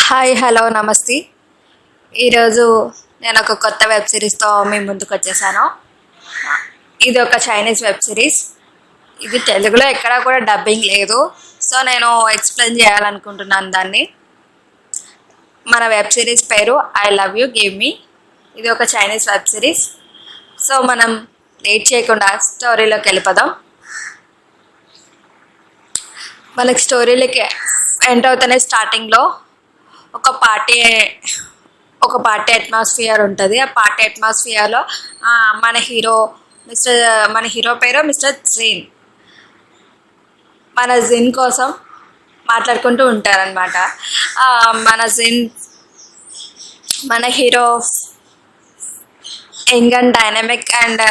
Hi hello నమస్తే. ఈరోజు నేను ఒక కొత్త వెబ్ సిరీస్తో మీ ముందుకు వచ్చేసాను. ఇది ఒక చైనీస్ వెబ్ సిరీస్. ఇది తెలుగులో ఎక్కడా కూడా డబ్బింగ్ లేదు. సో నేను ఎక్స్ప్లెయిన్ చేయాలనుకుంటున్నాను దాన్ని. మన వెబ్ సిరీస్ పేరు I love you give me. ఇది ఒక చైనీస్ వెబ్ సిరీస్. సో మనం లేట్ చేయకుండా స్టోరీలోకి వెళ్ళిపోదాం. మనకి స్టోరీలకి ఎంటర్ అవుతానే స్టార్టింగ్లో ఒక పార్టీ ఒక పార్టీ అట్మాస్ఫియర్ ఉంటుంది. ఆ పార్టీ అట్మాస్ఫియర్లో మన హీరో పేరు మిస్టర్ జీన్. మన జిన్ కోసం మాట్లాడుకుంటూ ఉంటారనమాట. మన జిన్ మన hero young and dynamic and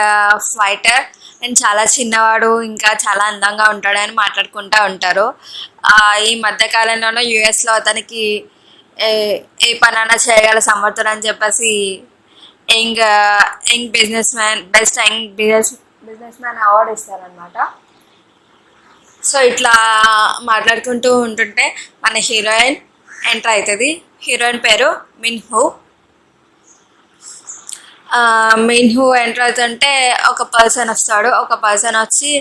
fighter and చాలా చిన్నవాడు, ఇంకా చాలా అందంగా ఉంటాడని మాట్లాడుకుంటూ ఉంటారు. ఈ మధ్యకాలంలోనే యుఎస్లో అతనికి ఏ ఏ పనైనా చేయగల సమర్థుడు అని చెప్పేసి young young business man best young business man award ఇస్తారనమాట. సో ఇట్లా మాట్లాడుకుంటూ ఉంటుంటే మన హీరోయిన్ ఎంటర్ అవుతుంది. హీరోయిన్ పేరు మిన్హు. మిన్హు ఎంటర్ అవుతుంటే ఒక పర్సన్ వస్తాడు. ఒక పర్సన్ వచ్చి,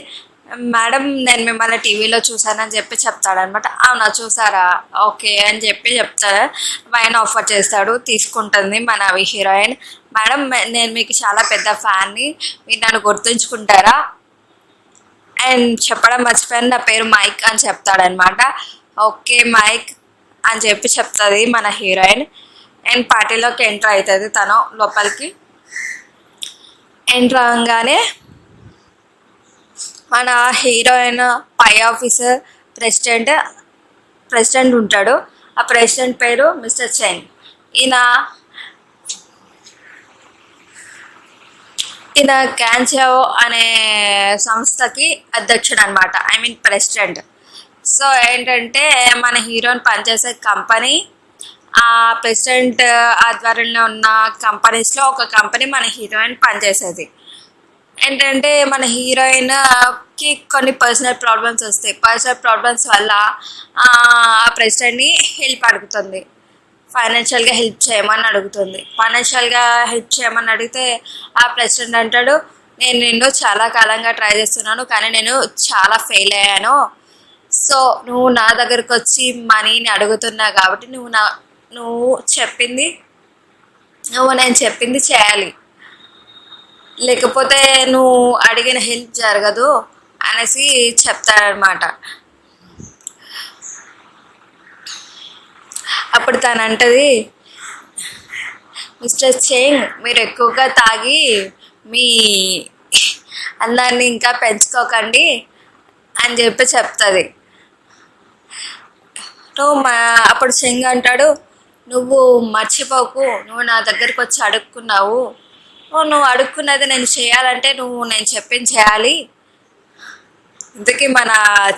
మేడం నేను మిమ్మల్ని టీవీలో చూసానని చెప్పి చెప్తాడనమాట. అవునా చూసారా, ఓకే అని చెప్పి చెప్తాడు. వైన్ ఆఫర్ చేస్తాడు, తీసుకుంటుంది మన హీరోయిన్. మేడం నేను మీకు చాలా పెద్ద ఫ్యాన్ని, మీరు నన్ను గుర్తుంచుకుంటారా అండ్ చెప్పడం మర్చిపోయాను, నా పేరు మైక్ అని చెప్తాడనమాట. ఓకే మైక్ అని చెప్పి చెప్తుంది మన హీరోయిన్. అండ్ పార్టీలోకి ఎంటర్ అవుతుంది తను లోపలికి. ఎంటర్ అవ్వగానే మన హీరోయిన్ పై ఆఫీసర్ ప్రెసిడెంట్ ఉంటాడు. ఆ ప్రెసిడెంట్ పేరు మిస్టర్ చెన్. ఈయన ఈయన క్యాన్సియో అనే సంస్థకి అధ్యక్షుడు అనమాట, ఐ మీన్ ప్రెసిడెంట్. సో ఏంటంటే మన హీరోయిన్ పనిచేసే కంపెనీ, ఆ ప్రెసిడెంట్ ఆధ్వర్యంలో ఉన్న కంపెనీస్లో ఒక కంపెనీ మన హీరోయిన్ పనిచేసేది. ఏంటంటే మన హీరోయిన్కి కొన్ని పర్సనల్ ప్రాబ్లమ్స్ వస్తాయి. పర్సనల్ ప్రాబ్లమ్స్ వల్ల ఆ ప్రెసిడెంట్ని హెల్ప్ అడుగుతుంది, ఫైనాన్షియల్గా హెల్ప్ చేయమని అడుగుతుంది. ఫైనాన్షియల్గా హెల్ప్ చేయమని అడిగితే ఆ ప్రెసిడెంట్ అంటాడు, నేను నిన్ను చాలా కాలంగా ట్రై చేస్తున్నాను కానీ నేను చాలా ఫెయిల్ అయ్యాను. సో నువ్వు నా దగ్గరకు వచ్చి మనీని అడుగుతున్నావు కాబట్టి నేను చెప్పింది చేయాలి, లేకపోతే నువ్వు అడిగిన హెల్ప్ జరగదు అనేసి చెప్తాడనమాట. అప్పుడు తను అంటది, మిస్టర్ చెంగ్ మీరు ఎక్కువగా తాగి మీ అందాన్ని ఇంకా పెంచుకోకండి అని చెప్పి చెప్తుంది. అప్పుడు చెంగ్ అంటాడు, నువ్వు మర్చిపోకు, నువ్వు నా దగ్గరికి వచ్చి అడుక్కున్నావు, నువ్వు అడుక్కున్నది నేను చేయాలంటే నేను చెప్పింది చేయాలి. ఇంతకీ మన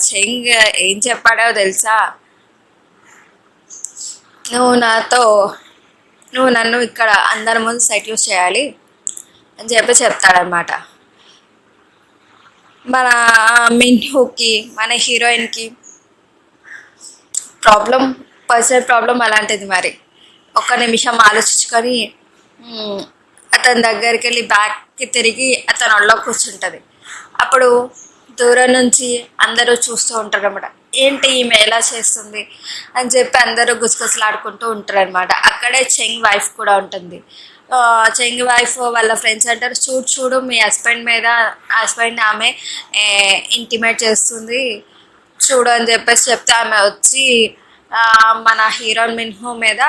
చెంగ్ ఏం చెప్పాడో తెలుసా, నువ్వు నన్ను ఇక్కడ అందరి ముందు సెటిల్ చేయాలి అని చెప్పి చెప్తాడనమాట. మన మిన్హుకి మన హీరోయిన్కి పర్సనల్ ప్రాబ్లం అలాంటిది. మరి ఒక్క నిమిషం ఆలోచించుకొని అతని దగ్గరికి వెళ్ళి బ్యాక్కి తిరిగి అతను ఒళ్ళో కూర్చుంటుంది. అప్పుడు దూరం నుంచి అందరూ చూస్తూ ఉంటారు అనమాట, ఏంటి ఈమె ఎలా చేస్తుంది అని చెప్పి అందరూ గుసగుసలాడుకుంటూ ఉంటారు అనమాట. అక్కడే చెంగ్ వైఫ్ కూడా ఉంటుంది. చెంగ్ వైఫ్ వాళ్ళ ఫ్రెండ్స్ అంటారు, చూడు మీ హస్బెండ్ ఆమె ఇంటిమేట్ చేస్తుంది చూడు అని చెప్పేసి చెప్తే ఆమె వచ్చి మన హీరోయిన్ మిన్హు మీద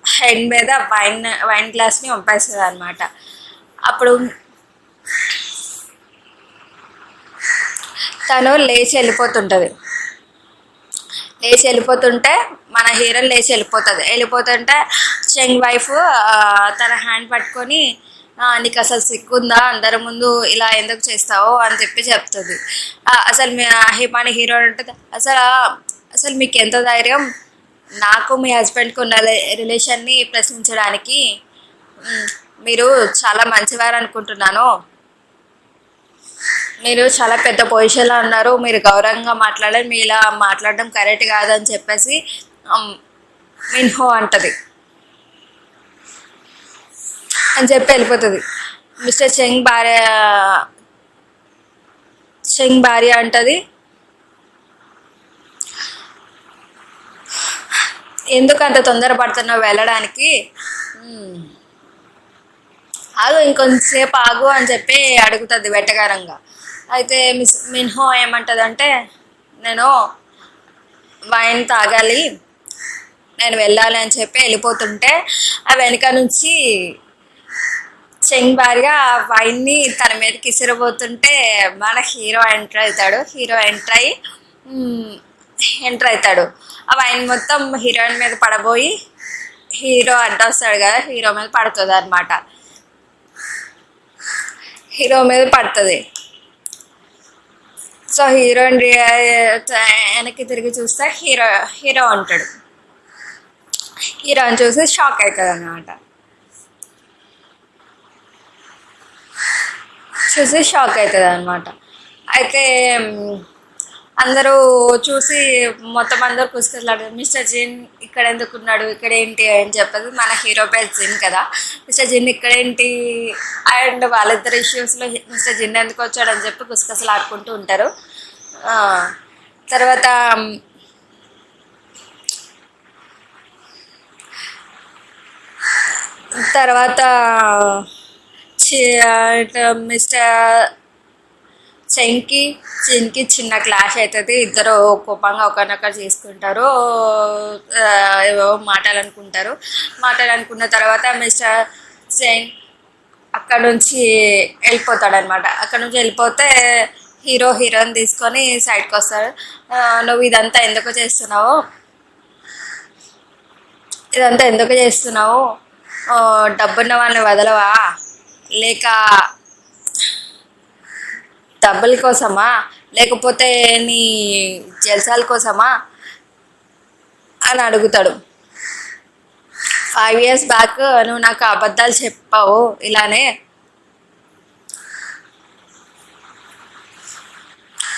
హెడ్ మీద వైన్ గ్లాస్ని పంపేస్తుంది అనమాట. అప్పుడు తను లేచి వెళ్ళిపోతుంటే మన హీరోయిన్ లేచి వెళ్ళిపోతుంటే చెంగ్ వైఫ్ తన హ్యాండ్ పట్టుకొని, నీకు అసలు సిగ్గుందా, అందరి ముందు ఇలా ఎందుకు చేస్తావో అని చెప్పి చెప్తుంది. అసలు మన హీరోయిన్ ఉంటుంది, అసలు మీకు ఎంత ధైర్యం నాకు మీ హస్బెండ్కి ఉన్న రిలేషన్ని ప్రశ్నించడానికి, మీరు చాలా మంచివారు అనుకుంటున్నాను, మీరు చాలా పెద్ద పొజిషన్లో ఉన్నారు, మీరు గౌరవంగా మాట్లాడాలి, మీ ఇలా మాట్లాడడం కరెక్ట్ కాదని చెప్పేసి మిన్హో అంటది అని చెప్పి వెళ్ళిపోతుంది. మిస్టర్ చెంగ్ భార్య అంటది, ఎందుకు అంత తొందరపడుతున్నావు వెళ్ళడానికి, ఆగు ఇంకొంతసేపు ఆగు అని చెప్పి అడుగుతుంది వెటకారంగా. అయితే మిన్హో ఏమంటదంటే, నేను వైన్ తాగాలి, నేను వెళ్ళాలి అని చెప్పి వెళ్ళిపోతుంటే ఆ వెనుక నుంచి చెంగ్ భార్య ఆ వైన్ని తన మీదకి ఇసిరబోతుంటే మన హీరో ఎంటర్ అవుతాడు. ఆ వైన్ మొత్తం హీరోయిన్ మీద పడబోయి హీరో అడ్డొస్తాడు కదా, హీరో మీద పడుతుంది అనమాట. హీరో మీద పడుతుంది. సో హీరోయిన్ వెనక్కి తిరిగి చూస్తే హీరో ఉంటాడు. హీరోని చూసి షాక్ అవుతుంది అనమాట. అయితే అందరూ చూసి మొత్తం అందరూ కుసుకెళ్ళాడు. మిస్టర్ జిన్ ఇక్కడ ఎందుకున్నాడు, ఇక్కడ ఏంటి అని చెప్పేది. మన హీరో పేరు జిన్ కదా, మిస్టర్ జిన్ ఇక్కడేంటి అండ్ వాళ్ళిద్దరు ఇష్యూస్లో మిస్టర్ జిన్ ఎందుకు వచ్చాడని చెప్పి కుసకసలు ఆడుకుంటూ ఉంటారు. తర్వాత మిస్టర్ చిన్కి చిన్న క్లాష్ అవుతుంది. ఇద్దరు కోపంగా ఒకరినొకరు చేసుకుంటారు, ఏవో మాట్లాడుకున్న తర్వాత మిస్టర్ చెంగ్ అక్కడ నుంచి వెళ్ళిపోతాడనమాట. అక్కడ నుంచి వెళ్ళిపోతే హీరోయిన్ తీసుకొని సైడ్కి వస్తాడు. నువ్వు ఇదంతా ఎందుకు చేస్తున్నావు, డబ్బున్న వాళ్ళని వదలవా, లేక డబ్బుల కోసమా, లేకపోతే నీ జల్సాల కోసమా అని అడుగుతాడు. 5 years బ్యాక్ నువ్వు నాకు అబద్ధాలు చెప్పావు,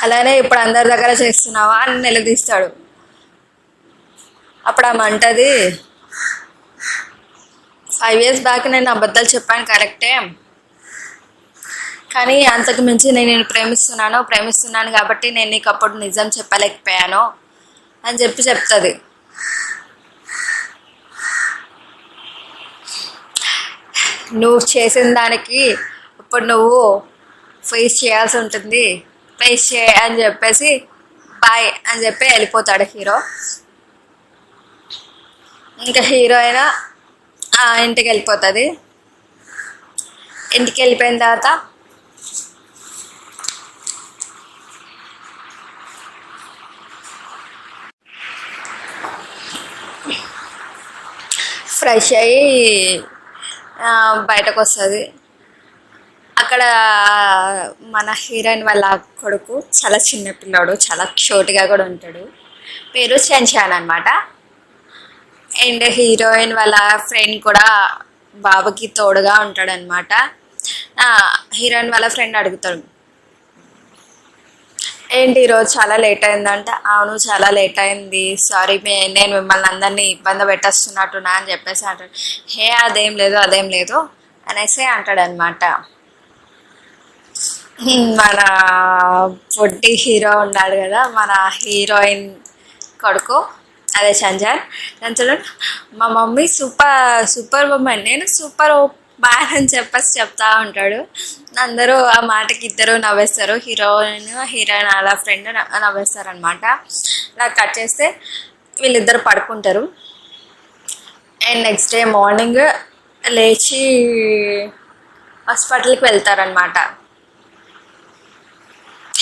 అలానే ఇప్పుడు అందరి దగ్గర చేస్తున్నావా అని నిలదీస్తాడు. అప్పుడు ఆమె అంటది, 5 years బ్యాక్ నేను అబద్ధాలు చెప్పాను కరెక్టే, కానీ అంతకు మించి నేను ప్రేమిస్తున్నాను కాబట్టి నేను నీకు అప్పుడు నిజం చెప్పలేకపోయాను అని చెప్తుంది. నువ్వు చేసిన దానికి ఇప్పుడు నువ్వు ఫేస్ చేయాల్సి ఉంటుంది, అని చెప్పేసి బాయ్ అని చెప్పి వెళ్ళిపోతాడు హీరో. ఇంకా హీరోయిన్ ఇంటికి వెళ్ళిపోతుంది. ఇంటికి వెళ్ళిపోయిన తర్వాత ఫ్రెష్ అయ్యి బయటకు వస్తుంది. అక్కడ మన హీరోయిన్ వాళ్ళ కొడుకు చాలా చిన్న పిల్లాడు, చాలా క్యూట్గా కూడా ఉంటాడు. పేరు చెంచాన్ అనమాట. అండ్ హీరోయిన్ వాళ్ళ ఫ్రెండ్ కూడా బాబుకి తోడుగా ఉంటాడనమాట. హీరోయిన్ వాళ్ళ ఫ్రెండ్ అడుగుతాడు, ఏంటి ఈరోజు చాలా లేట్ అయిందంట. అవును చాలా లేట్ అయింది, సారీ నేను మిమ్మల్ని అందరినీ ఇబ్బంది పెట్టేస్తున్నట్టున్నా అని చెప్పేసి అంటాడు. అదేం లేదు అనేసి అంటాడనమాట. మన పొట్టి హీరో ఉన్నాడు కదా, మన హీరోయిన్ కొడుకు, అదే సంజయ్, మా మమ్మీ సూపర్ ఉమెన్, నేను సూపర్ మ్యాన్ అని చెప్పేసి చెప్తా ఉంటాడు. అందరూ ఆ మాటకి ఇద్దరు నవ్వేస్తారు, హీరోయిన్ అలా ఫ్రెండ్ నవ్వేస్తారు అనమాట. ఇలా కట్ చేస్తే వీళ్ళిద్దరు పడుకుంటారు. అండ్ నెక్స్ట్ డే మార్నింగ్ లేచి హాస్పిటల్కి వెళ్తారనమాట.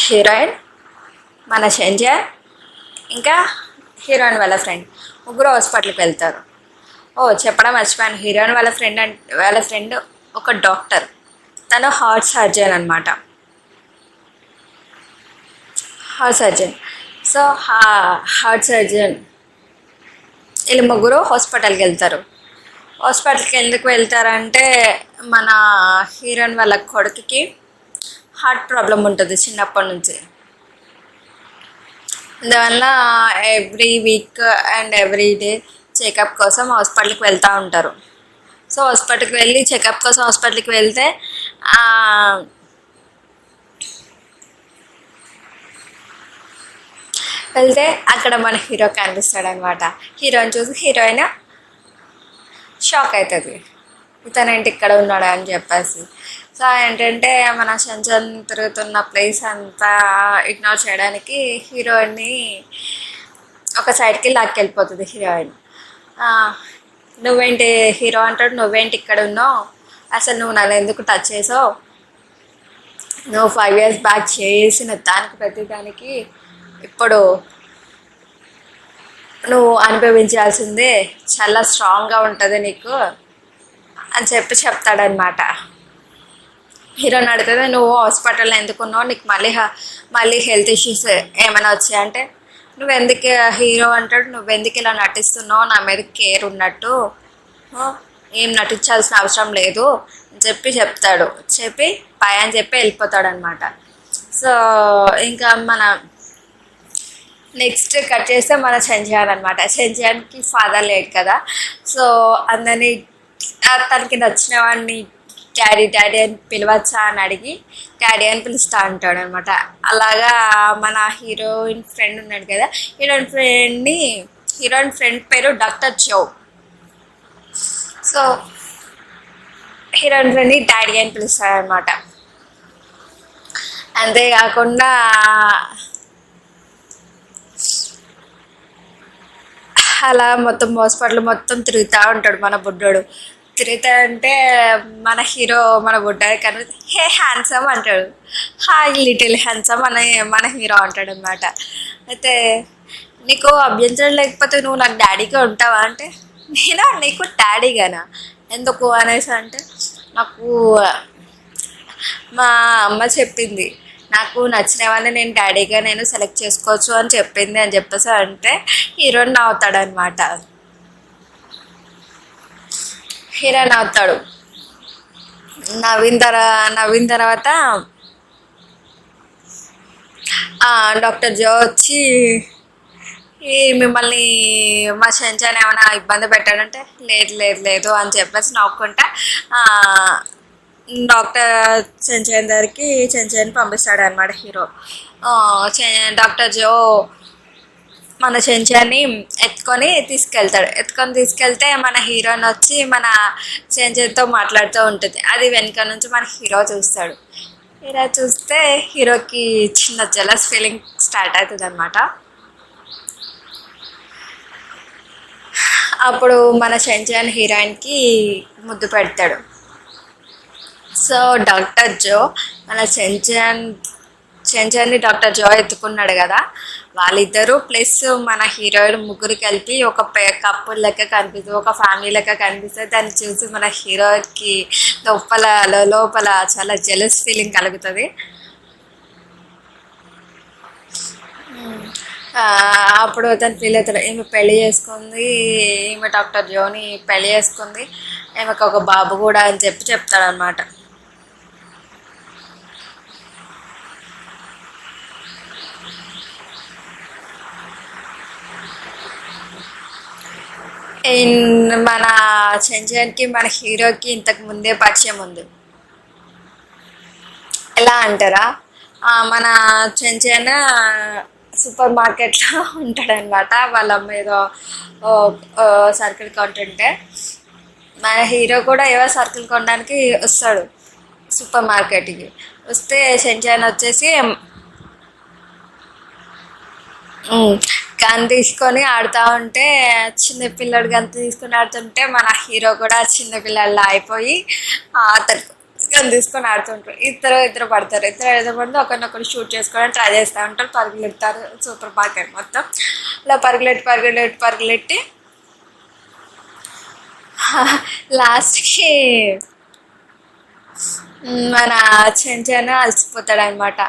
హీరోయిన్, మన సంజయ్, ఇంకా హీరోయిన్ వాళ్ళ ఫ్రెండ్ ముగ్గురు హాస్పిటల్కి వెళ్తారు. చెప్పడం మర్చిపోయాను, హీరోయిన్ వాళ్ళ ఫ్రెండ్ ఒక డాక్టర్, తను హార్ట్ సర్జన్ అనమాట. సో హార్ట్ సర్జన్ వీళ్ళు ముగ్గురు హాస్పిటల్కి వెళ్తారు. హాస్పిటల్కి ఎందుకు వెళ్తారంటే, మన హీరోయిన్ వాళ్ళ కొడుకుకి హార్ట్ ప్రాబ్లం ఉంటుంది చిన్నప్పటి నుంచి. అందువల్ల every week and every day checkup కోసం హాస్పిటల్కి వెళ్తూ ఉంటారు. సో హాస్పిటల్కి వెళ్ళి చెకప్ కోసం హాస్పిటల్కి వెళ్తే ఆ, వెళ్తే అక్కడ మన హీరో కనిపిస్తాడు అనమాట. హీరోని చూసి హీరోయిన్ షాక్ అవుతుంది, ఇతనేంటి ఇక్కడ ఉన్నాడు అని చెప్పేసి. సో ఏంటంటే మన సంచన్ తిరుగుతున్న ప్లేస్ అంతా ఇగ్నోర్ చేయడానికి హీరోయిన్ని ఒక సైడ్కి లాక్కెళ్ళిపోతుంది హీరోయిన్. ఆ, నువ్వేంటి హీరో అంటాడు, నువ్వేంటి ఇక్కడ ఉన్నావు, అసలు నువ్వు నన్ను ఎందుకు టచ్ చేసావు, నువ్వు 5 years బ్యాక్ చేసిన దానికి ప్రతిదానికి ఇప్పుడు నువ్వు అనుభవించాల్సిందే, చాలా స్ట్రాంగ్గా ఉంటుంది నీకు అని చెప్పి చెప్తాడనమాట. హీరోని అడుగుతుంది, నువ్వు హాస్పిటల్లో ఎందుకున్నావు, నీకు మళ్ళీ హెల్త్ ఇష్యూస్ ఏమైనా వచ్చాయంటే, నువ్వెందుకు హీరో అంటాడు, నువ్వెందుకు ఇలా నటిస్తున్నావు, నా మీద కేర్ ఉన్నట్టు, ఆ, ఏం నటించాల్సిన అవసరం లేదు అని చెప్పి చెప్తాడు. చెప్పి పై అని చెప్పి వెళ్ళిపోతాడు అనమాట. సో ఇంకా మన నెక్స్ట్ కట్ చేస్తే మన చెంచాన్ అనమాట. చెంచాన్కి ఫాదర్ లేడు కదా, సో అందరినీ తనకి నచ్చిన వాడిని డాడీ డాడీ అని పిలవచ్చా అని అడిగి డాడీ అని పిలుస్తూ ఉంటాడు అనమాట. అలాగా మన హీరోయిన్ ఫ్రెండ్ ఉన్నాడు కదా, హీరోయిన్ ఫ్రెండ్ పేరు డాక్టర్ జో. సో హీరోయిన్ ఫ్రెండ్ని డాడీ అని పిలుస్తాడు అనమాట. అంతేకాకుండా అలా మొత్తం హాస్పిటల్ మొత్తం తిరుగుతూ ఉంటాడు మన బుడ్డోడు. తిరుగుతా అంటే మన బుడ్డాయి కానీ హే హ్యాండ్సమ్ అంటాడు, హాయ్ లిటిల్ హ్యాండ్సమ్ అని మన హీరో అంటాడు అనమాట. అయితే నీకు అభ్యంతరం లేకపోతే నువ్వు నాకు డాడీగా ఉంటావా అంటే, నేనా నీకు డాడీగానా, ఎందుకు అనేసి అంటే, నాకు మా అమ్మ చెప్పింది, నాకు నచ్చినవన్నీ నేను సెలెక్ట్ చేసుకోవచ్చు అని చెప్పింది అని చెప్పేసి అంటే హీరోయిన్ నవ్వుతాడనమాట. హీరో నవ్వుతాడు. నవ్విన తర్వాత డాక్టర్ జో వచ్చి మిమ్మల్ని మా చెంచాన్ ఏమైనా ఇబ్బంది పెట్టాడంటే, లేదు లేదు లేదు అని చెప్పేసి నవ్వుకుంటా డాక్టర్ చెంచాన్ దగ్గరికి చెంచాన్ని పంపిస్తాడు అనమాట హీరో. డాక్టర్ జో మన చెంచాన్ని ఎత్తుకొని తీసుకెళ్తే మన హీరోని వచ్చి మన చెంచాన్తో మాట్లాడుతూ ఉంటుంది. అది వెనక నుంచి మన హీరో చూస్తాడు. హీరో చూస్తే హీరోకి చిన్న జలస్ ఫీలింగ్ స్టార్ట్ అవుతుంది అనమాట. అప్పుడు మన చెంచాన్ హీరోయిన్కి ముద్దు పెడతాడు. సో డాక్టర్ జో మన చెంచాన్ని డాక్టర్ జో ఎత్తుకున్నాడు కదా, వాళ్ళిద్దరూ ప్లస్ మన హీరోయిన్ ముగ్గురు కలిపి ఒక కప్పుల్ లెక్క కనిపిస్తుంది, ఒక ఫ్యామిలీ లెక్క కనిపిస్తుంది. దాన్ని చూసి మన హీరోకి లోపల చాలా జెలస్ ఫీలింగ్ కలుగుతుంది. అప్పుడు అతను ఫీల్ అవుతాడు, ఈమె డాక్టర్ జోని పెళ్లి చేసుకుంది, ఈమెకు ఒక బాబు కూడా అని చెప్పి చెప్తాడనమాట. మన చెంచాన్కి మన హీరోకి ఇంతకు ముందే పరిచయం ఉంది. ఎలా అంటారా, మన చెంచాన్ సూపర్ మార్కెట్లో ఉంటాడనమాట. వాళ్ళ అమ్మ ఏదో సర్కిల్ కొంటుంటే మన హీరో కూడా ఏవో సర్కిల్ కొనడానికి వస్తాడు సూపర్ మార్కెట్కి. వస్తే చెంచాన్ వచ్చేసి గన్ తీసుకొని ఆడుతూ ఉంటే, చిన్నపిల్లడు గన్ తీసుకొని ఆడుతుంటే మన హీరో కూడా చిన్నపిల్లల్లా అయిపోయి అతను గన్ తీసుకొని ఆడుతుంటారు. ఇద్దరు పడతారు. ఇద్దరు పడితే ఒకరినొకరు షూట్ చేసుకోవడానికి ట్రై చేస్తూ ఉంటారు. పరుగులెడతారు సూపర్ మార్కెట్ మొత్తం. అలా పరుగులెట్టి లాస్ట్కి మన చెంచాన్ అలసిపోతాడు అనమాట.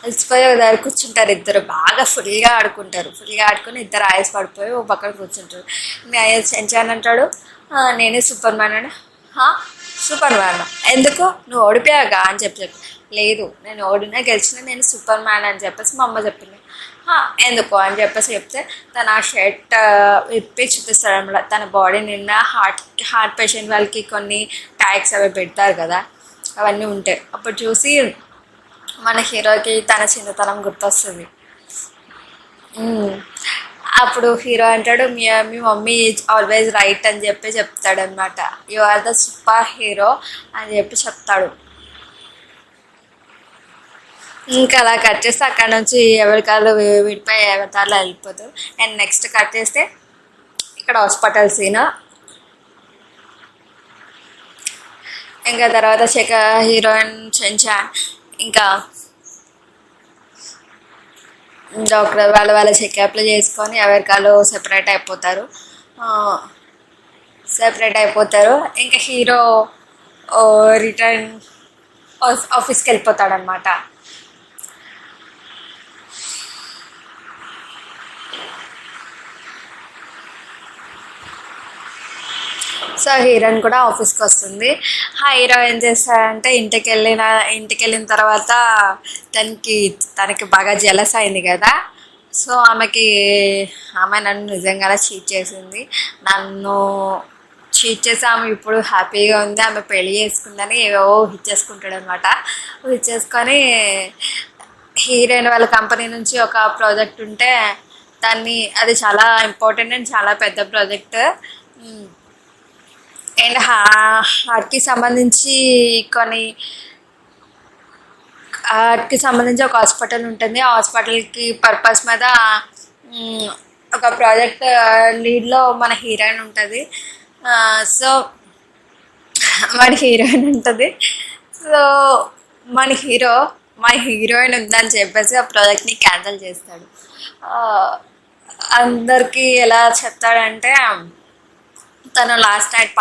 అలసిపోయి ఒక దగ్గర కూర్చుంటారు. ఇద్దరు బాగా ఫుల్గా ఆడుకొని ఇద్దరు ఆయాస పడిపోయి ఒక పక్కన కూర్చుంటారు. చెంచాన్ అంటాడు, నేనే సూపర్ మ్యాన్ అని. సూపర్ మ్యాన్ ఎందుకు, నువ్వు ఓడిపోయాగా అని చెప్పి లేదు, నేను ఓడినా గెలిచినా నేను సూపర్ మ్యాన్ అని చెప్పేసి మా అమ్మ చెప్పింది. "హా, ఎందుకు అని చెప్పేసి చెప్తే తను ఆ షర్ట్ విప్పి చూపిస్తాడు అనమాట. తన బాడీ నిండా హార్ట్ పేషెంట్ వాళ్ళకి కొన్ని ట్యాగ్స్ అవి పెడతారు కదా, అవన్నీ ఉంటాయి. అప్పుడు చూసి మన హీరోకి తన చిన్నతనం గుర్తొస్తుంది. ఉమ్. అప్పుడు హీరో అంటాడు, మీ మమ్మీ ఈజ్ ఆల్వేస్ రైట్ అని చెప్పి చెప్తాడనమాట. You are the super hero అని చెప్పి చెప్తాడు. ఇంకా అలా కట్ చేస్తే అక్కడ నుంచి ఎవరి కాళ్ళు విడిపోయి ఎవరి వెళ్ళిపోతారు. అండ్ నెక్స్ట్ కట్ చేస్తే ఇక్కడ హాస్పిటల్ సీన్. ఇంకా తర్వాత హీరోయిన్ చెంచాన్ ఇంకా డాక్టర్ వాళ్ళ చెకప్లు చేసుకొని ఎవరి కాళ్ళు సెపరేట్ అయిపోతారు. ఇంకా హీరో రిటర్న్ ఆఫీస్కి వెళ్ళిపోతాడనమాట. సో హీరోయిన్ కూడా ఆఫీస్కి వస్తుంది. హీరో ఏం చేస్తాడంటే ఇంటికి వెళ్ళిన తర్వాత తనకి బాగా జెలస్ అయింది కదా. సో ఆమె నన్ను నిజంగానే చీట్ చేసింది. నన్ను చీట్ చేసి ఆమె ఇప్పుడు హ్యాపీగా ఉంది, ఆమె పెళ్లి చేసుకుందని ఏవో ఊహించేసుకుంటాడు అనమాట. ఊహించేసుకొని హీరోయిన్ వాళ్ళ కంపెనీ నుంచి ఒక ప్రాజెక్ట్ ఉంటే అది చాలా ఇంపార్టెంట్ అండ్ చాలా పెద్ద ప్రాజెక్ట్. అండ్ హార్ట్కి సంబంధించి కొన్ని హార్ట్కి సంబంధించి ఒక హాస్పిటల్ ఉంటుంది. ఆ హాస్పిటల్కి పర్పస్ మీద ఒక ప్రాజెక్ట్ లీడ్లో మన హీరోయిన్ ఉంటుంది. సో సో మన హీరోయిన్ ఉందని చెప్పేసి ఆ ప్రాజెక్ట్ని క్యాన్సిల్ చేస్తాడు. అందరికీ ఎలా చెప్తాడంటే, తను లాస్ట్ నైట్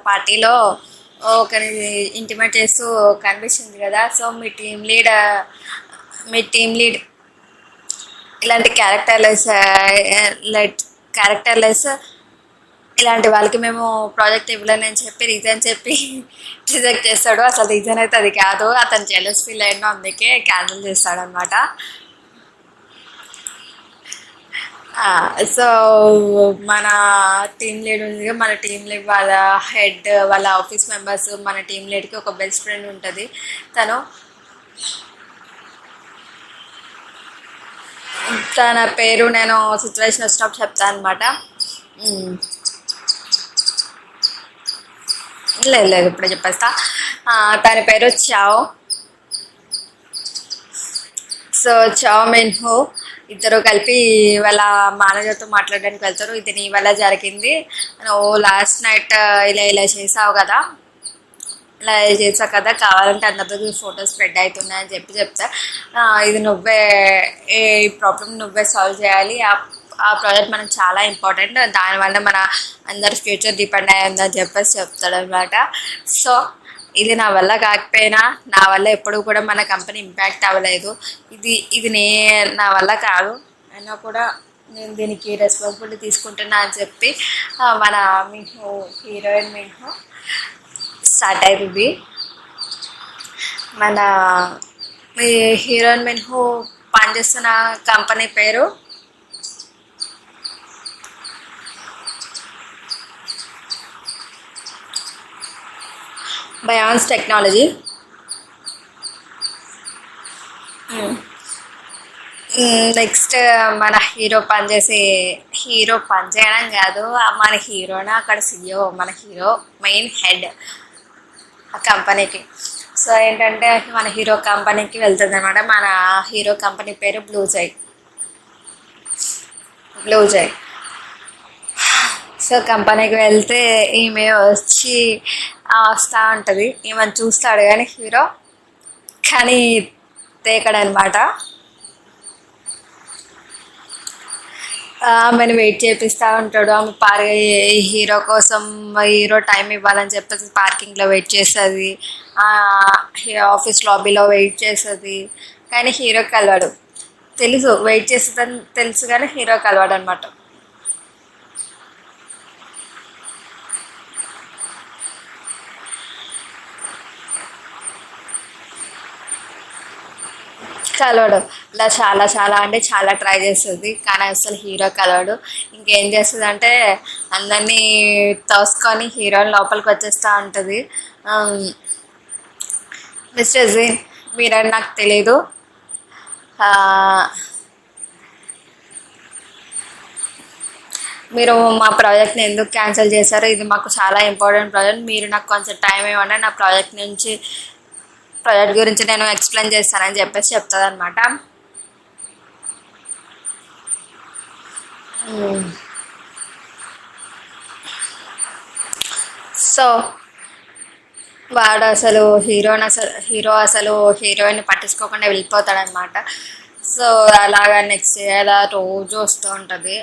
పార్టీలో ఒకరి ఇంటిమేట్ చేస్తూ కనిపించింది కదా. సో మీ టీమ్ లీడ్ ఇలాంటి క్యారెక్టర్లెస్ ఇలాంటి వాళ్ళకి మేము ప్రాజెక్ట్ ఇవ్వలేని చెప్పి రీజన్ రిజెక్ట్ చేస్తాడు. అసలు రీజన్ అయితే అది కాదు, అతను జెలస్ ఫీల్ అయినా అందుకే క్యాన్సిల్ చేస్తాడనమాట. సో మన టీమ్ లీడ్ ఉంది, మన టీమ్ లీడ్ వాళ్ళ హెడ్, వాళ్ళ ఆఫీస్ మెంబర్స్, మన టీమ్ లీడ్కి ఒక బెస్ట్ ఫ్రెండ్ ఉంటుంది. తన పేరు నేను సిచ్యువేషన్ వచ్చినప్పుడు చెప్తాను అనమాట. లేదు ఇప్పుడే చెప్పేస్తా. తన పేరు చావ్. సో చావ్ మిన్హో ఇద్దరు కలిపి వాళ్ళ మేనేజర్తో మాట్లాడడానికి వెళ్తారు. ఇది నీ వల్ల జరిగింది, నువ్వు లాస్ట్ నైట్ ఇలా చేసావు కదా, కావాలంటే అందరితో ఫొటోస్ స్ప్రెడ్ అవుతున్నాయని చెప్తా. ఇది ఈ ప్రాబ్లమ్ నువ్వే సాల్వ్ చేయాలి. ఆ ప్రాజెక్ట్ మనకు చాలా ఇంపార్టెంట్, దానివల్ల మన అందరి ఫ్యూచర్ డిపెండ్ అయ్యిందని చెప్పేసి చెప్తాడనమాట. సో ఇది నా వల్ల కాకపోయినా, నా వల్ల ఎప్పుడు కూడా మన కంపెనీ ఇంపాక్ట్ అవ్వలేదు. ఇది నా వల్ల కాదు అయినా కూడా నేను దీనికి రెస్పాన్సిబిలిటీ తీసుకుంటున్నా అని చెప్పి మన హీరోయిన్ మిన్హో స్టార్ట్ అవుతుంది. మన హీరోయిన్ మిన్హో పనిచేస్తున్న కంపెనీ పేరు బయాన్స్ టెక్నాలజీ. నెక్స్ట్ మన హీరో పనిచేయడం కాదు, మన హీరోనే అక్కడ CEO, మన హీరో మెయిన్ హెడ్ ఆ కంపెనీకి. సో ఏంటంటే మన హీరో కంపెనీకి వెళ్తుంది అనమాట. మన హీరో కంపెనీ పేరు బ్లూ జై. సో కంపెనీకి వెళ్తే ఈమె వస్తూ ఉంటుంది. ఈమెను చూస్తాడు కానీ తేకడనమాట. ఆమెను వెయిట్ చేపిస్తూ ఉంటాడు. ఆమె హీరో టైం ఇవ్వాలని చెప్పేసి పార్కింగ్లో వెయిట్ చేస్తుంది, ఆఫీస్ లాబీలో వెయిట్ చేస్తుంది. కానీ హీరో కలవాడు, వెయిట్ చేస్తుందని తెలుసు కానీ హీరో కలవాడు అనమాట. కలవడు. ఇలా చాలా చాలా అంటే చాలా ట్రై చేస్తుంది కానీ అసలు హీరో కలవడు. ఇంకేం చేస్తుంది అంటే అందరినీ తోసుకొని హీరోని లోపలికి వచ్చేస్తూ ఉంటుంది. మిస్టర్ జీన్ మీరని నాకు తెలీదు, ఆ, మీరు మా ప్రాజెక్ట్ని ఎందుకు క్యాన్సిల్ చేశారు, ఇది మాకు చాలా ఇంపార్టెంట్ ప్రాజెక్ట్, మీరు నాకు కొంచెం టైం ఇవ్వండి, నా ప్రాజెక్ట్ గురించి నేను ఎక్స్ప్లెయిన్ చేస్తానని చెప్పేసి చెప్తుంది అనమాట. సో వాడు అసలు హీరో అసలు హీరోయిన్ పట్టించుకోకుండా వెళ్ళిపోతాడనమాట. సో అలాగా నెక్స్ట్ అలా రోజు వస్తూ ఉంటుంది.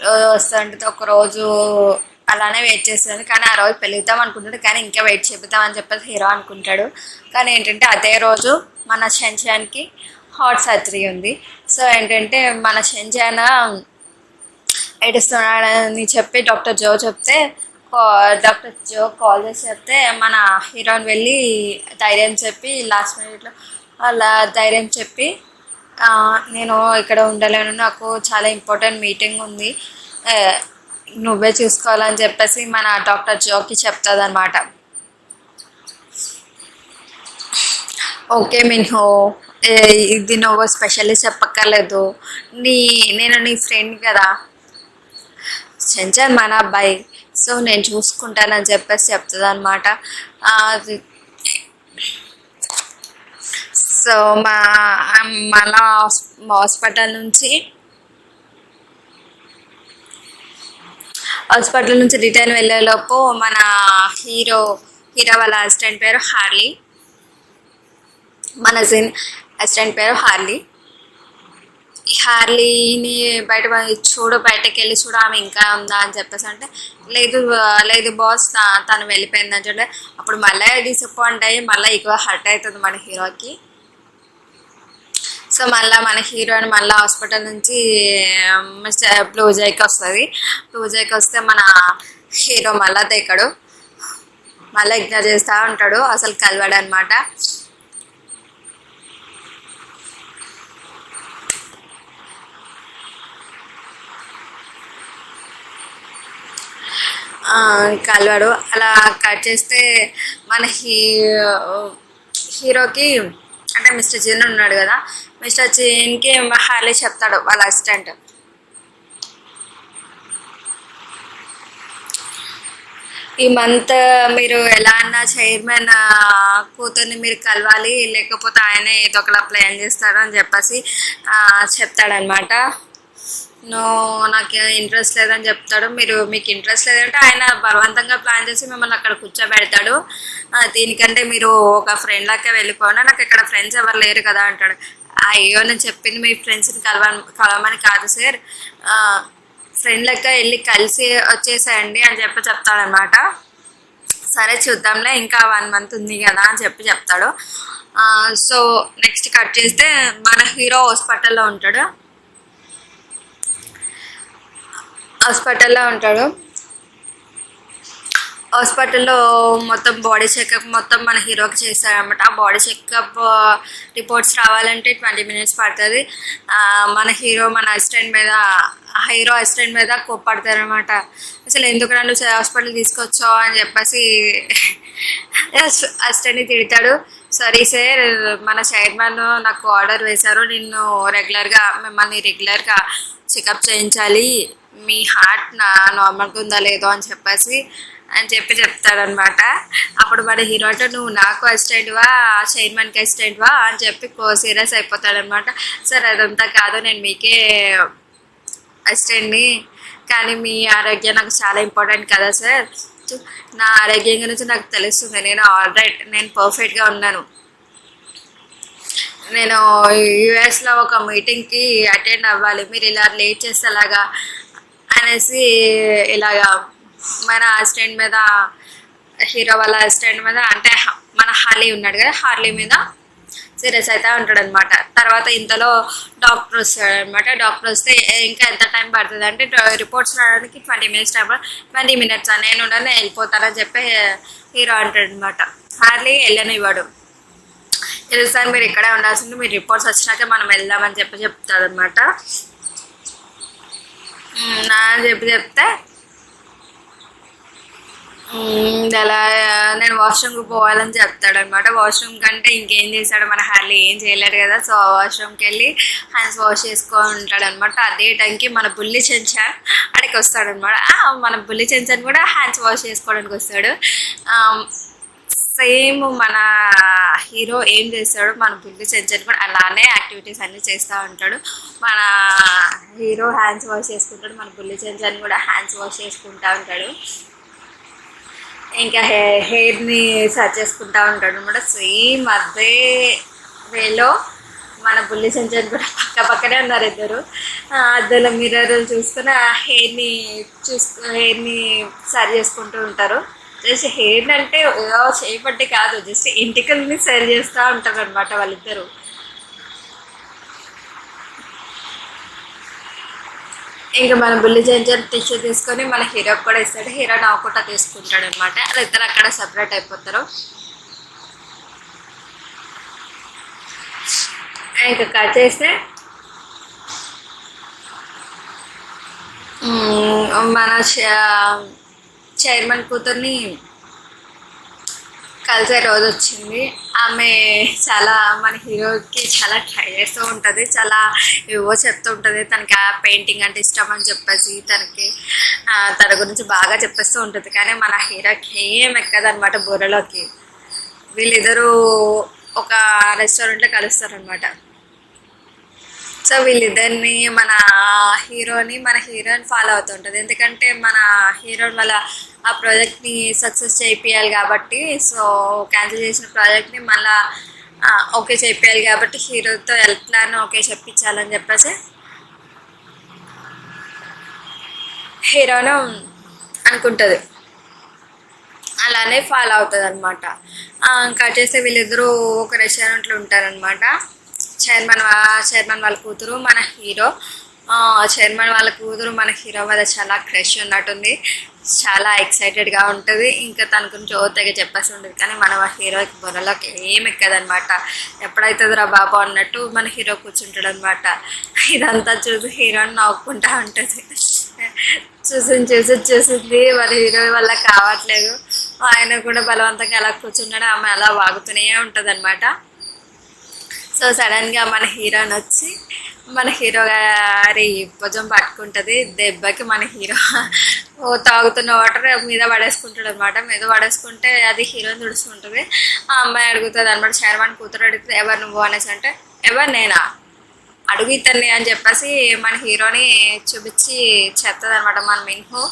రోజు వస్తూ ఉంటుంది. ఒకరోజు అలానే వెయిట్ చేస్తుంది కానీ ఆ రోజు పెళ్ళిద్దాం అనుకుంటాడు కానీ ఇంకా వెయిట్ చేపిద్దామని చెప్పేసి హీరో అనుకుంటాడు. కానీ ఏంటంటే అదే రోజు మన షెన్చాన్కి హార్ట్ సర్జరీ ఉంది. సో ఏంటంటే మన షెన్చాన్ ఏడుస్తున్నాడని చెప్పి డాక్టర్ జో కాల్ చేసి చెప్తే మన హీరోయిన్ వెళ్ళి ధైర్యం చెప్పి లాస్ట్ మినిట్లో అలా ధైర్యం చెప్పి నేను ఇక్కడ ఉండలేను, నాకు చాలా ఇంపార్టెంట్ మీటింగ్ ఉంది, నువ్వే చూసుకోవాలని చెప్పేసి మన డాక్టర్ జోకి చెప్తుంది అనమాట. ఓకే మిన్హో, ఇది నువ్వు స్పెషల్లీ చెప్పక్కర్లేదు, నేను నీ ఫ్రెండ్ కదా, చెంచన్ మన అబ్బాయి, సో నేను చూసుకుంటానని చెప్పేసి చెప్తుంది అనమాట. సో మళ్ళా హాస్పిటల్ నుంచి రిటర్న్ వెళ్ళేలోపు మన హీరో వాళ్ళ అసిస్టెంట్ పేరు హార్లీ, మన జీన్ అసిస్టెంట్ పేరు హార్లీని బయటకు వెళ్ళి చూడు ఆమె ఇంకా ఉందా అని చెప్పేసి అంటే లేదు బాస్ తను వెళ్ళిపోయిందని చూడండి. అప్పుడు మళ్ళీ డిసప్పాయింట్ అయ్యి మళ్ళీ ఎక్కువ హర్ట్ అవుతుంది మన హీరోకి. సో మళ్ళీ మన హీరోయిన్ మళ్ళీ హాస్పిటల్ నుంచి బ్లూజైకి వస్తే మన హీరో మళ్ళీ తెక్కడు, మళ్ళీ ఇగ్నోర్ చేస్తూ ఉంటాడు, అసలు కలవాడు అనమాట. కలవాడు. అలా కట్ చేస్తే మన హీరోకి అంటే మిస్టర్ జీన్ ఉన్నాడు కదా, మిస్టర్ జీన్కి హార్లీ చెప్తాడు వాళ్ళ అసిస్టెంట్, ఈ మంత్ మీరు ఎలా అన్నా చైర్మన్ కూతుర్ని మీరు కలవాలి, లేకపోతే ఆయన ఏదో ఒకలా ప్లాన్ చేస్తారు అని చెప్పేసి చెప్తాడనమాట. నాకు ఇంట్రెస్ట్ లేదని చెప్తాడు. మీకు ఇంట్రెస్ట్ లేదంటే ఆయన బలవంతంగా ప్లాన్ చేసి మిమ్మల్ని అక్కడ కూర్చోబెడతాడు. దీనికంటే మీరు ఒక ఫ్రెండ్ లాగా వెళ్ళిపోయినా, నాకు ఇక్కడ ఫ్రెండ్స్ ఎవరు లేరు కదా అంటాడు. అయ్యో నేను చెప్పింది మీ ఫ్రెండ్స్ని కలవమని కాదు సార్, ఫ్రెండ్ లెక్క వెళ్ళి కలిసి వచ్చేసేయండి అని చెప్తాడనమాట. సరే చూద్దాంలే ఇంకా 1 month ఉంది కదా అని చెప్తాడు. సో నెక్స్ట్ కట్ చేస్తే మన హీరో హాస్పిటల్లో ఉంటాడు. హాస్పిటల్లో మొత్తం బాడీ చెకప్ మొత్తం మన హీరోకి చేస్తారనమాట. ఆ బాడీ చెకప్ రిపోర్ట్స్ రావాలంటే 20 minutes పడుతుంది. మన హీరో అసిస్టెంట్ మీద కోప్పడతారనమాట. అసలు ఎందుకు నన్ను హాస్పిటల్ తీసుకొచ్చావు అని చెప్పేసి అసిస్టెంట్ని తిడతాడు. సారీ సార్, మన చైర్మన్ నాకు ఆర్డర్ వేశారు, మిమ్మల్ని రెగ్యులర్గా చెకప్ చేయించాలి, మీ హార్ట్ నార్మల్గా ఉందా లేదో అని చెప్తాడనమాట. అప్పుడు మన హీరో అంటే నువ్వు నాకు అసిస్టెంట్వా చైర్మన్కి అసిస్టెంట్వా అని చెప్పి సీరియస్ అయిపోతాడనమాట. సార్ అదంతా కాదు, నేను మీకే అసిస్టెంట్ని, కానీ మీ ఆరోగ్యం నాకు చాలా ఇంపార్టెంట్ కదా సార్, నా ఆరోగ్యం గురించి నాకు తెలుస్తుంది, నేను పర్ఫెక్ట్గా ఉన్నాను, నేను యుఎస్లో ఒక మీటింగ్కి అటెండ్ అవ్వాలి, మీరు ఇలా లేట్ చేసేలాగా అనేసి ఇలాగా మన అసిస్టెంట్ మీద హీరో వాళ్ళ అసిస్టెంట్ మీద అంటే మన హార్లీ ఉన్నాడు కదా, హార్లీ మీద సీరియస్ అయితే ఉంటాడు అనమాట. తర్వాత ఇంతలో డాక్టర్ వస్తాడు అనమాట. డాక్టర్ వస్తే ఇంకా ఎంత టైం పడుతుంది అంటే రిపోర్ట్స్ రావడానికి 20 minutes టైం, 20 minutes నేను ఉండను వెళ్ళిపోతానని చెప్పి హీరో అంటాడు అనమాట. హార్లీ వెళ్ళనివ్వడు. సార్ మీరు ఇక్కడే ఉండాల్సింది, మీరు రిపోర్ట్స్ వచ్చినాక మనం వెళ్దామని చెప్తాడు అనమాట. నా చెప్తే అలా నేను వాష్రూమ్కి పోవాలని చెప్తాడనమాట. వాష్రూమ్ కంటే ఇంకేం చేశాడు మన హ్యార్లీ, ఏం చేయలేడు కదా. సో వాష్రూమ్కి వెళ్ళి హ్యాండ్స్ వాష్ చేసుకొని ఉంటాడనమాట. అదే టైంకి మన బుల్లి చెంచా అక్కడికి వస్తాడనమాట. మన బుల్లి చెంచాని కూడా హ్యాండ్స్ వాష్ చేసుకోవడానికి వస్తాడు. సేమ్ మన హీరో ఏం చేస్తాడు, మన బుల్లి చెంచాని కూడా అలానే యాక్టివిటీస్ అన్నీ చేస్తూ ఉంటాడు. మన హీరో హ్యాండ్స్ వాష్ చేసుకుంటాడు, మన బుల్లి చెంచాని కూడా హ్యాండ్స్ వాష్ చేసుకుంటూ ఉంటాడు. ఇంకా హెయిర్ని సర్చ్ చేసుకుంటూ ఉంటాడు అనమాట. సేమ్ అదే వేలో మన బుల్లి చెంచాని కూడా పక్కనే ఉన్నారు ఇద్దరు. అద్దెల మిర్రర్ చూసుకుని హెయిర్ని హెయిర్ని సరి చేసుకుంటూ ఉంటారు. జస్ట్ హెయిర్ అంటే చేయబట్టి కాదు, జస్ట్ ఎంటికల్ని సరి చేస్తూ ఉంటారు అనమాట వాళ్ళిద్దరు. ఇంకా మన బుల్లి చెంచాని టిష్యూ తీసుకొని మన హీరోకి కూడా ఇస్తాడు. హీరో నవ్వుకుంటా తీసుకుంటాడు అనమాట. వాళ్ళిద్దరు అక్కడ సపరేట్ అయిపోతారు. ఇంకా కట్ చేస్తే మన చైర్మన్ కూతుర్ని కలిసే రోజు వచ్చింది. ఆమె చాలా మన హీరోకి చాలా ట్రై చేస్తూ ఉంటుంది, చాలా ఏవో చెప్తూ ఉంటుంది. తనకి ఆ పెయింటింగ్ అంటే ఇష్టం అని చెప్పేసి తన గురించి బాగా చెప్పేస్తూ ఉంటుంది. కానీ మన హీరోకి ఏం ఎక్కదనమాట బుర్రలోకి. వీళ్ళిద్దరూ ఒక రెస్టారెంట్లో కలుస్తారనమాట. సో వీళ్ళిద్దరిని మన హీరోయిన్ ఫాలో అవుతుంటుంది. ఎందుకంటే మన హీరోయిన్ వాళ్ళ ఆ ప్రాజెక్ట్ని సక్సెస్ చేయించాలి కాబట్టి, సో క్యాన్సిల్ చేసిన ప్రాజెక్ట్ని మళ్ళీ ఓకే చేయించాలి కాబట్టి హీరోతో ఎట్లా ఓకే చెప్పించాలని చెప్పేసి హీరోయిన్ అనుకుంటుంది. అలానే ఫాలో అవుతుంది అనమాట. కట్ చేస్తే వీళ్ళిద్దరూ ఒక రెస్టారెంట్లో ఉంటారనమాట. చైర్మన్ వాళ్ళ కూతురు మన హీరో, చైర్మన్ వాళ్ళ కూతురు మన హీరో మీద చాలా క్రష్ ఉన్నట్టుంది. చాలా ఎక్సైటెడ్గా ఉంటుంది. ఇంకా తన గురించి ఓతగా చెప్పేసి ఉంటుంది. కానీ మన హీరోకి బుర్రలోకి ఏం ఎక్కదనమాట. ఎప్పుడైతుంది రా బాబు అన్నట్టు మన హీరో కూర్చుంటాడు అనమాట. ఇదంతా చూసి హీరోని నవ్వుకుంటా ఉంటుంది. చూసింది మన హీరో వల్ల కావట్లేదు. ఆయన కూడా బలవంతంగా అలా కూర్చున్నాడు. ఆమె అలా వాగుతూనే ఉంటుంది అనమాట. సో సడన్గా మన హీరోయిన్ వచ్చి మన హీరో గారి భుజం పట్టుకుంటుంది. దెబ్బకి మన హీరో తాగుతున్న వాటర్ మీద పడేసుకుంటాడు అనమాట. మీద పడేసుకుంటే అది హీరోయిన్ తుడుచుకుంటుంది. ఆ అమ్మాయి అడుగుతుంది అనమాట, చైర్మన్ కూతురు అడుగుతుంది, ఎవరు నువ్వు అనేసి. అంటే ఎవరు నేనా, అడుగు ఇతన్ని అని చెప్పేసి మన హీరోని చూపించి చెప్తుంది అనమాట మన మిన్హు.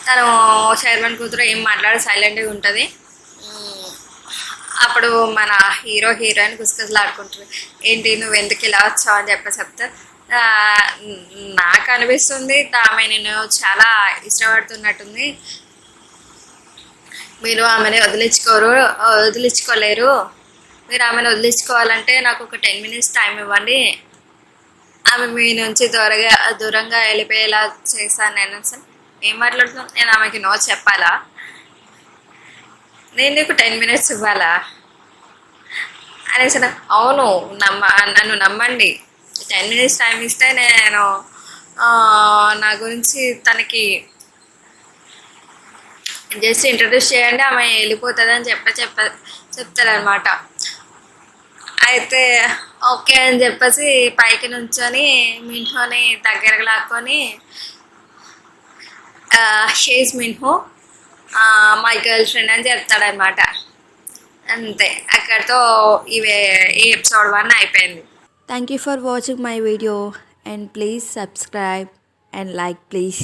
తను చైర్మన్ కూతురు ఏం మాట్లాడి సైలెంట్గా ఉంటుంది. అప్పుడు మన హీరోయిన్ గుసగుసలాడుకుంటుంది. ఏంటి నువ్వు ఎందుకు ఇలా వచ్చావు అని చెప్పేసి చెప్తే, నాకు అనిపిస్తుంది ఆమె నేను చాలా ఇష్టపడుతున్నట్టుంది, మీరు ఆమెని వదిలించుకోలేరు. మీరు ఆమెను వదిలించుకోవాలంటే నాకు ఒక 10 minutes టైం ఇవ్వండి, ఆమె మీ నుంచి దూరంగా వెళ్ళిపోయేలా చేస్తాను నేను. అసలు ఏం మాట్లాడుతున్నాను, నేను ఆమెకి నో చెప్పాలా, నేను నీకు 10 minutes ఇవ్వాలా అనేసి. అవును నన్ను నమ్మండి, 10 minutes టైం ఇస్తే నేను నా గురించి తనకి జస్ట్ ఇంట్రడ్యూస్ చేయండి, ఆమె వెళ్ళిపోతుంది అని చెప్తారనమాట. అయితే ఓకే అని చెప్పేసి పైకి నుంచొని మిన్హోని దగ్గరకు లాక్కొని she's Minho my girl friend అని చెప్తాడనమాట. అంతే, అక్కడితో ఈ ఎపిసోడ్ 1 అయిపోయింది. Thank you for watching my video and please subscribe and like please.